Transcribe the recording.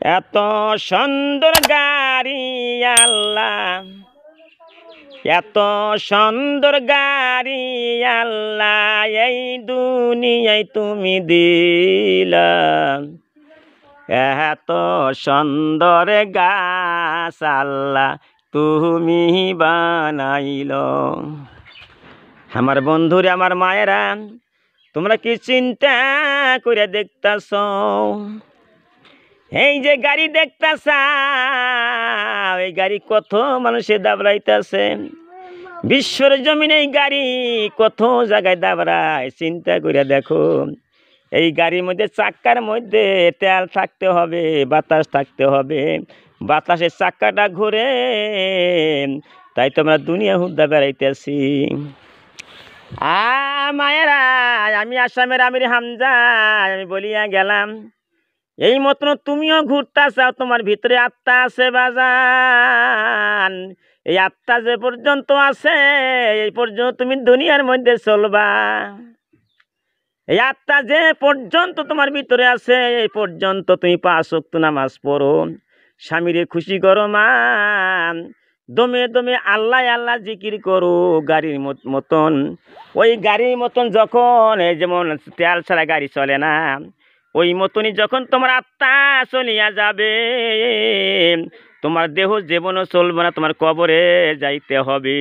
এত সুন্দর গাড়ি আল্লাহ, এত সুন্দর গাড়ি আল্লাহ এই দুনিয়ায় তুমি দিলা। এত সুন্দর গাছ আল্লাহ তুমি বানাইল। আমার বন্ধুরে, আমার মায়েরা, তোমরা কি চিন্তা করে দেখতাছ? এই যে গাড়ি দেখতাছ, এই গাড়ি কত মানুষে দাবড়াইতেছে। বিশ্বর জমিনে এই গাড়ি কত জায়গায় দাবড়ায়, চিন্তা করে দেখো। এই গাড়ির মধ্যে, চাক্কার মধ্যে তেল থাকতে হবে, বাতাস থাকতে হবে, বাতাসের চাক্কাটা ঘুরে, তাই তো আমরা দুনিয়া হুদ্দা বেড়াইতেছি। মায়েরা, আমি আসামের আমির হামজা, আমি বলিয়া গেলাম, এই মতন তুমিও ঘুরতে চাও, তোমার ভিতরে আত্মা আছে বাজান। এই আত্মা যে পর্যন্ত আছে, এই পর্যন্ত তুমি দুনিয়ার মধ্যে চলবা। এই আত্মা যে পর্যন্ত তোমার ভিতরে আছে, এই পর্যন্ত তুমি 5 ওয়াক্ত নামাজ পড়ো, স্বামীরে খুশি করো মা, দমে দমে আল্লাহ আল্লাহ জিকির করো। গাড়ির মতন, ওই গাড়ির মতন যখন, যেমন তেল ছাড়া গাড়ি চলে না, ওই মতনই যখন তোমার আত্মা চলিয়া যাবে, তোমার দেহ জীবনও চলবে না, তোমার কবরে যাইতে হবে।